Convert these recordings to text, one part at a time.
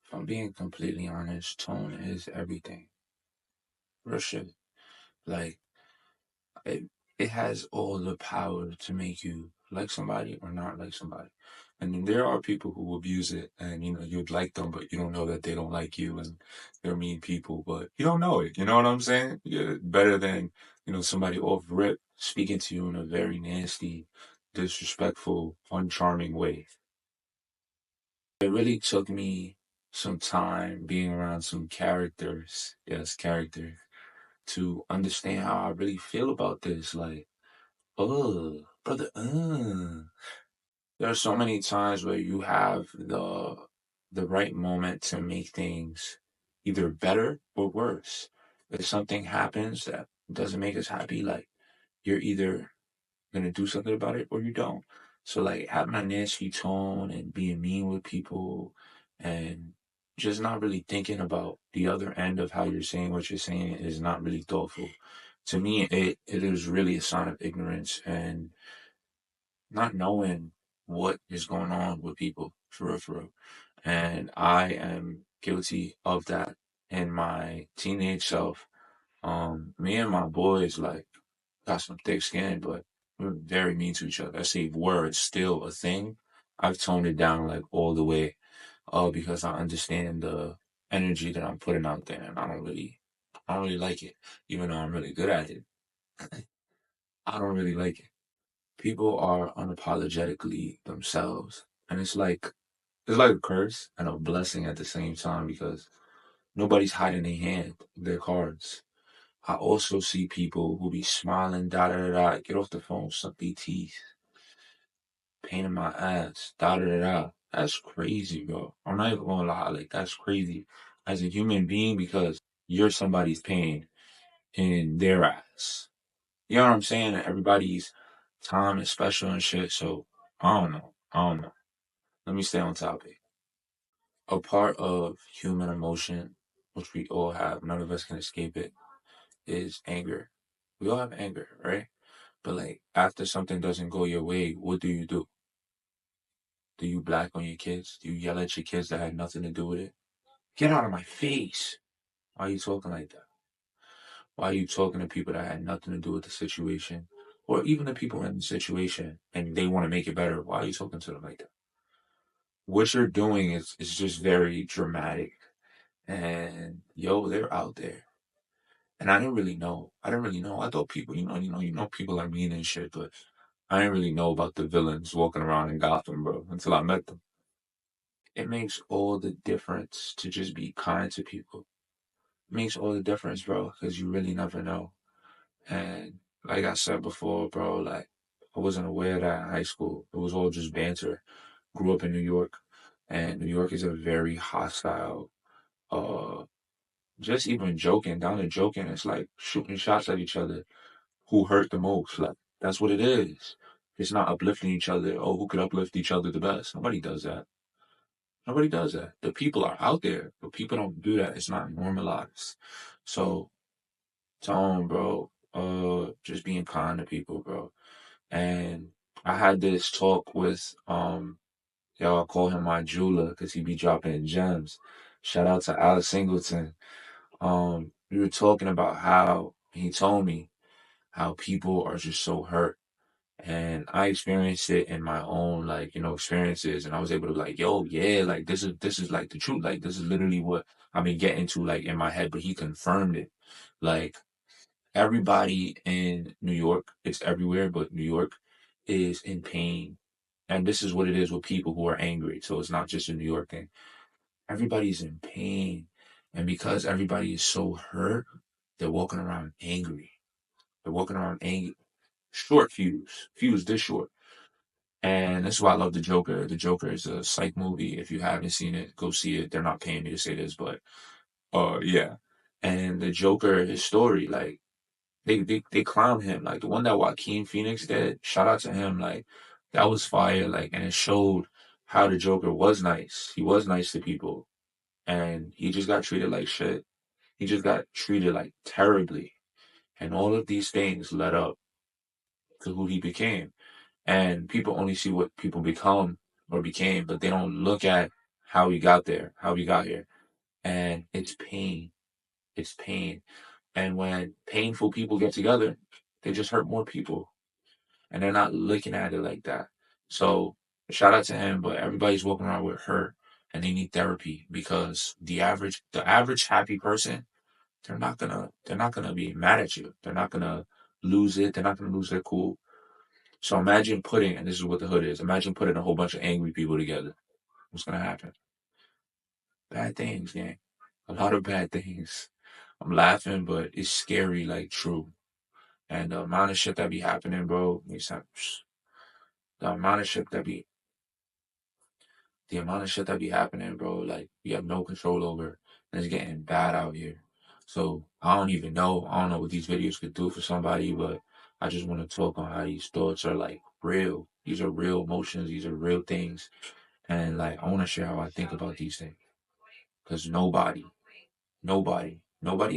If I'm being completely honest, tone is everything. Real shit. Like it, it has all the power to make you like somebody or not like somebody. And then there are people who abuse it, and you'd like them, but you don't know that they don't like you, and they're mean people, but you don't know it. You know what I'm saying? Yeah, better than somebody off rip speaking to you in a very nasty, disrespectful, uncharming way. It really took me some time being around some characters, yes, characters, to understand how I really feel about this. Like, oh, brother, there are so many times where you have the right moment to make things either better or worse. If something happens that doesn't make us happy, like you're either gonna do something about it or you don't. So like having a nasty tone and being mean with people and just not really thinking about the other end of how you're saying what you're saying is not really thoughtful. To me, it is really a sign of ignorance and not knowing what is going on with people for real, for real. And I am guilty of that in my teenage self. Me and my boys like got some thick skin, but we're very mean to each other. I say words still a thing. I've toned it down like all the way, because I understand the energy that I'm putting out there, and I don't really like it, even though I'm really good at it. I don't really like it. People are unapologetically themselves, and it's like a curse and a blessing at the same time because nobody's hiding their cards. I also see people who be smiling, da da da da, get off the phone, suck their teeth, pain in my ass, da da da da. That's crazy, bro. I'm not even gonna lie, like that's crazy as a human being because you're somebody's pain in their ass. You know what I'm saying? Everybody's time is special and shit. So I don't know. I don't know. Let me stay on topic. A part of human emotion, which we all have, none of us can escape it, is anger. We all have anger, right? But like after something doesn't go your way, what do you do? Do you black on your kids? Do you yell at your kids that had nothing to do with it? Get out of my face. Why are you talking like that? Why are you talking to people that had nothing to do with the situation? Or even the people in the situation and they want to make it better. Why are you talking to them like that? What you're doing is just very dramatic. And yo, they're out there. And I didn't really know. I didn't really know. I thought people, people are mean and shit, but I didn't really know about the villains walking around in Gotham, bro, until I met them. It makes all the difference to just be kind to people. It makes all the difference, bro, because you really never know. And like I said before, bro, like I wasn't aware that in high school. It was all just banter. Grew up in New York, and New York is a very hostile, uh, just even joking, down to joking, it's like shooting shots at each other. Who hurt the most? Like that's what it is. It's not uplifting each other. Oh, who could uplift each other the best? Nobody does that. Nobody does that. The people are out there, but people don't do that. It's not normalized. So, Tone, bro, just being kind to people, bro. And I had this talk with y'all call him my jeweler because he be dropping gems. Shout out to Alex Singleton. We were talking about how he told me how people are just so hurt. And I experienced it in my own experiences, and I was able to like, yo, yeah, like this is like the truth. Like this is literally what I've been getting to like in my head, but he confirmed it. Like everybody in New York, it's everywhere, but New York is in pain. And this is what it is with people who are angry. So it's not just a New York thing. Everybody's in pain. And because everybody is so hurt, they're walking around angry. They're walking around angry. Short fuse this short. And that's why I love The Joker. The Joker is a psych movie. If you haven't seen it, go see it. They're not paying me to say this, but yeah. And the Joker, his story, like they clown him. Like the one that Joaquin Phoenix did, shout out to him. Like that was fire. Like and it showed how the Joker was nice. He was nice to people. And he just got treated like shit. He just got treated like terribly. And all of these things led up to who he became. And people only see what people become or became, but they don't look at how we got there, how we got here. And it's pain. It's pain. And when painful people get together, they just hurt more people. And they're not looking at it like that. So shout out to him, but everybody's walking around with hurt and they need therapy because the average happy person, they're not gonna be mad at you. They're not gonna lose it. They're not gonna lose their cool. So imagine putting, and this is what the hood is, imagine putting a whole bunch of angry people together. What's gonna happen? Bad things, gang. A lot of bad things. I'm laughing, but it's scary, like true. And the amount of shit that be happening, bro, the amount of shit that be the amount of shit that be happening, bro, like we have no control over, and it's getting bad out here. So I don't even know. I don't know what these videos could do for somebody, but I just want to talk on how these thoughts are like real. These are real emotions. These are real things, and like I want to share how I think about these things because nobody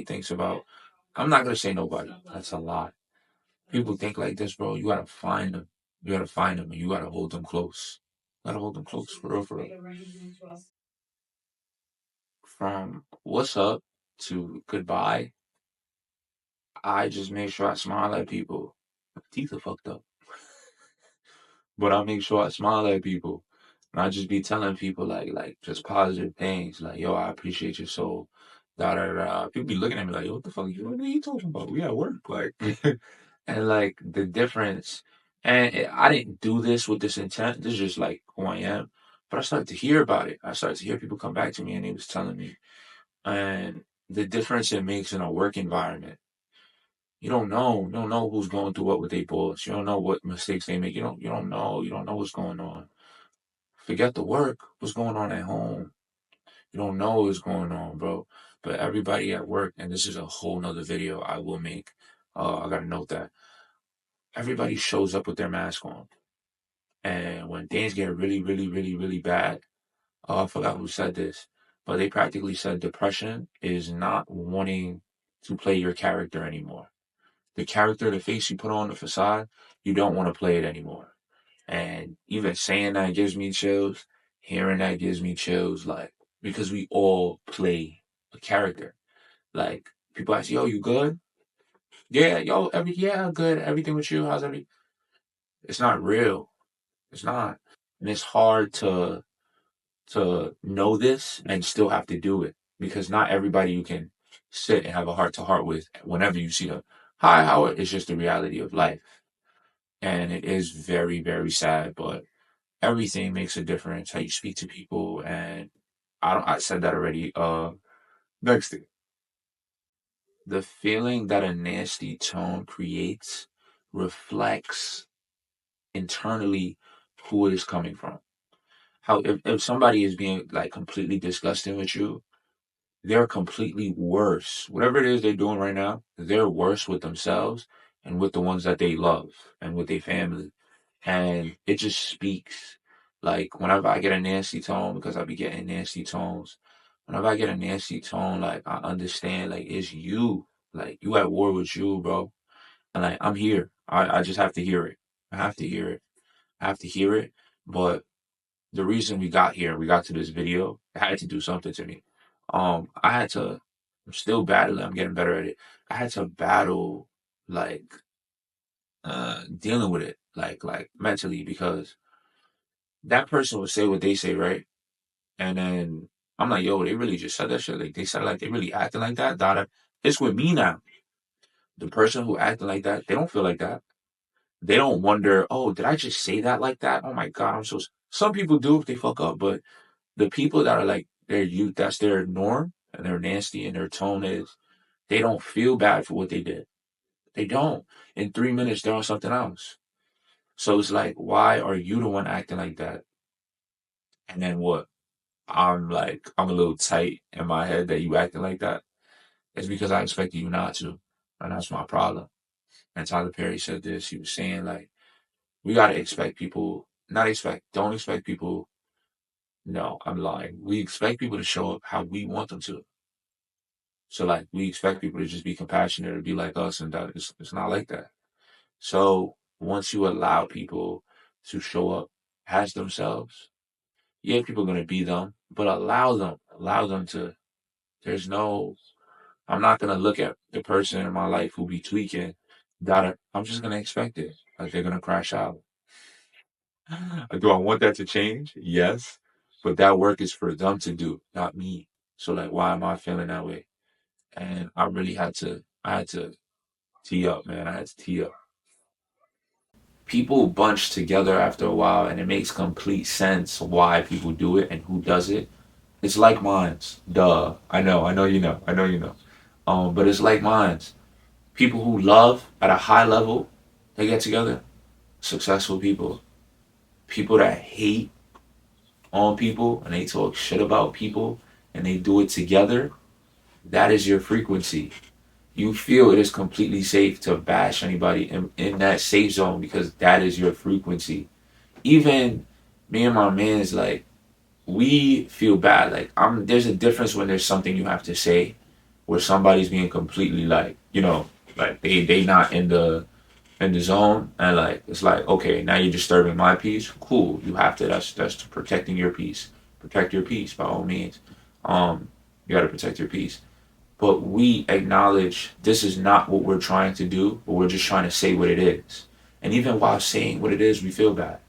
thinks about. I'm not gonna say nobody. That's a lot. People think like this, bro. You gotta find them. You gotta find them, and you gotta hold them close. You gotta hold them close for real, for real. From what's up to goodbye, I just make sure I smile at people. My teeth are fucked up, but I make sure I smile at people. And I just be telling people like just positive things. Like, yo, I appreciate your soul. Da da da. People be looking at me like, yo, what are you talking about? We at work. Like and like the difference and I didn't do this with this intent. This is just like who I am. But I started to hear about it. I started to hear people come back to me and they was telling me. And the difference it makes in a work environment. You don't know who's going through what with their boss. You don't know what mistakes they make. You don't know what's going on. Forget the work. What's going on at home? You don't know what's going on, bro. But everybody at work, and this is a whole nother video I will make. I gotta note that everybody shows up with their mask on, and when things get really, really, really, really bad, I forgot who said this, but they practically said depression is not wanting to play your character anymore. The character, the face you put on the facade, you don't want to play it anymore. And even saying that gives me chills. Hearing that gives me chills. Like, because we all play a character. Like, people ask, yo, you good? Yeah, yo, yeah, good. Everything with you? How's everything? It's not real. It's not. And it's hard to know this and still have to do it because not everybody you can sit and have a heart to heart with whenever you see them. Hi, Howard. It's just the reality of life. And it is very, very sad, but everything makes a difference. How you speak to people, and I said that already. Next thing, the feeling that a nasty tone creates reflects internally who it is coming from. How if somebody is being like completely disgusting with you, they're completely worse. Whatever it is they're doing right now, they're worse with themselves and with the ones that they love and with their family. And it just speaks. Like whenever I get a nasty tone, because I be getting nasty tones, whenever I get a nasty tone, like I understand like it's you. Like you at war with you, bro. And like I'm here. I just have to hear it. I have to hear it. I have to hear it. But the reason we got here, we got to this video, it had to do something to me. I had to, I'm still battling, I'm getting better at it. I had to battle like dealing with it, like mentally, because that person would say what they say, right? And then I'm like, yo, they really just said that shit. Like they said like they really acting like that. Dada. It's with me now. The person who acted like that, they don't feel like that. They don't wonder, oh, did I just say that like that? Oh my God, I'm so some people do if they fuck up, but the people that are like they're you that's their norm and they're nasty and their tone is they don't feel bad for what they did. They don't. In 3 minutes they're on something else. So it's like, why are you the one acting like that? And then what? I'm like, I'm a little tight in my head that you acting like that. It's because I expected you not to. And that's my problem. And Tyler Perry said this. He was saying like, we gotta expect people, not expect, don't expect people. No, I'm lying. We expect people to show up how we want them to. So like we expect people to just be compassionate or be like us, and that it's not like that. So once you allow people to show up as themselves, yeah, people are gonna be them. but allow them to. There's no, I'm not gonna look at the person in my life who be tweaking. I'm just gonna expect it. Like they're gonna crash out. Do I want that to change? Yes, but that work is for them to do, not me. So like, why am I feeling that way? And I really had to. I had to tee up, man. I had to tee up. People bunch together after a while, and it makes complete sense why people do it and who does it. It's like minds. Duh. I know you know. I know you know. But it's like minds. People who love at a high level, they get together. Successful people. People that hate on people and they talk shit about people and they do it together, that is your frequency. You feel it is completely safe to bash anybody in that safe zone because that is your frequency. Even me and my man's like, we feel bad. Like there's a difference when there's something you have to say where somebody's being completely like, like they not in the zone and like it's like, okay, now you're disturbing my peace. Cool. You have to, that's protecting your peace. Protect your peace by all means. You gotta protect your peace. But we acknowledge this is not what we're trying to do, but we're just trying to say what it is. And even while saying what it is, we feel bad.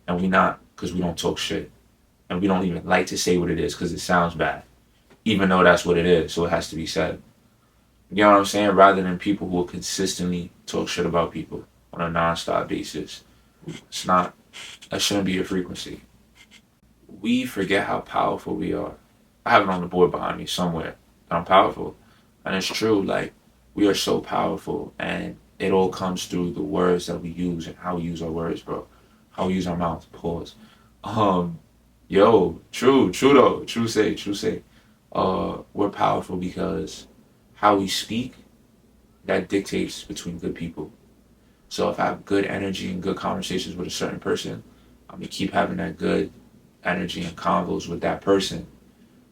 And we not, because we don't talk shit. And we don't even like to say what it is because it sounds bad. Even though that's what it is, so it has to be said. You know what I'm saying? Rather than people who will consistently talk shit about people on a non-stop basis. It's not, that shouldn't be your frequency. We forget how powerful we are. I have it on the board behind me somewhere. I'm powerful. And it's true, like, we are so powerful and it all comes through the words that we use and how we use our words, bro. How we use our mouth. Pause. Um, true though. True say. We're powerful because how we speak, that dictates between good people. So if I have good energy and good conversations with a certain person, I'm gonna keep having that good energy and convos with that person.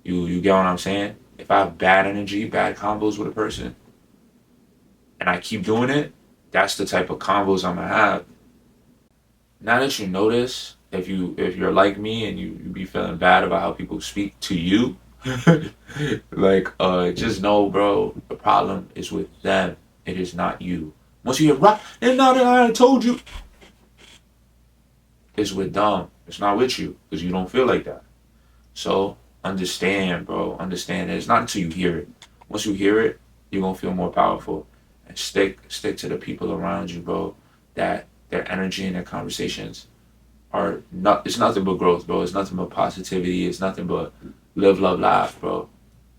You get what I'm saying? If I have bad energy, bad combos with a person, and I keep doing it, that's the type of combos I'm gonna have. Now that you notice, if you're like me and you be feeling bad about how people speak to you, like just know, bro, the problem is with them. It is not you. Once you hear right, and now that I told you, it's with them. It's not with you because you don't feel like that. So understand, bro. Understand that it's not until you hear it. Once you hear it, you're gonna feel more powerful. And stick to the people around you, bro. That their energy and their conversations are not. It's nothing but growth, bro. It's nothing but positivity. It's nothing but live, love, laugh, bro.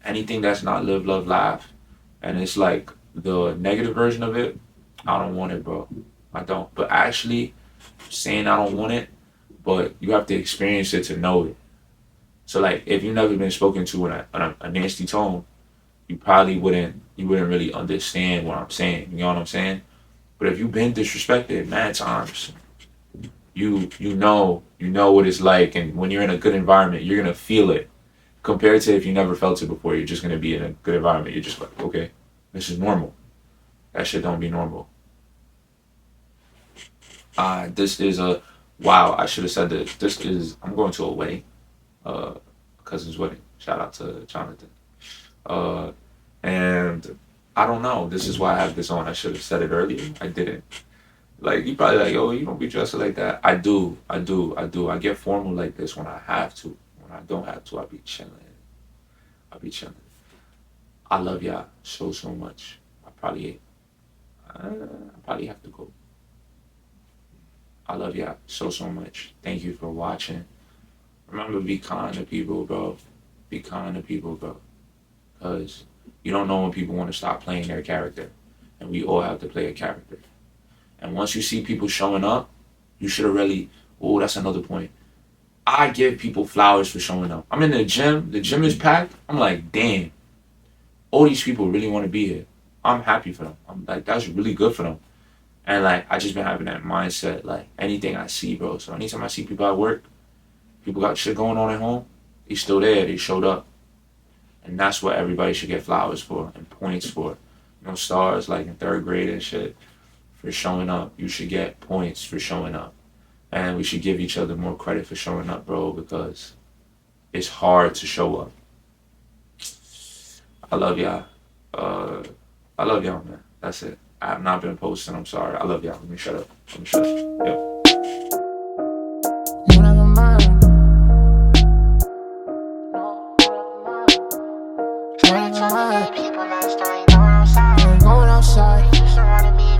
Anything that's not live, love, laugh, and it's like the negative version of it, I don't want it, bro. I don't. But actually, saying I don't want it, but you have to experience it to know it. So like, if you've never been spoken to in a nasty tone, you wouldn't really understand what I'm saying. You know what I'm saying? But if you've been disrespected mad times, you know what it's like, and when you're in a good environment, you're gonna feel it. Compared to if you never felt it before, you're just gonna be in a good environment. You're just like, okay, this is normal. That shit don't be normal. This is a wow. I should have said this. This is I'm going to a wedding, uh, cousin's wedding. Shout out to Jonathan. Uh, and I don't know. This is why I have this on. I should have said it earlier. I didn't. Like you probably like, yo, you don't be dressed like that. I do. I get formal like this when I have to. When I don't have to, I be chilling. I be chilling. I love y'all so much. I probably have to go. I love y'all so much. Thank you for watching. Remember, be kind to people, bro. Be kind to people, bro. Cause you don't know when people want to stop playing their character, and we all have to play a character. And once you see people showing up, you should have really. Oh, that's another point. I give people flowers for showing up. I'm in the gym. The gym is packed. I'm like, damn, all these people really want to be here. I'm happy for them. I'm like, that's really good for them. And like, I just been having that mindset. Like anything I see, bro. So anytime I see people at work, people got shit going on at home, they still there. They showed up. And that's what everybody should get flowers for and points for. You know, stars like in third grade and shit for showing up. You should get points for showing up. And we should give each other more credit for showing up, bro, because it's hard to show up. I love y'all. I love y'all, man. That's it. I have not been posting. I'm sorry. I love y'all. Let me shut up. Let me shut up. Yep. People not starting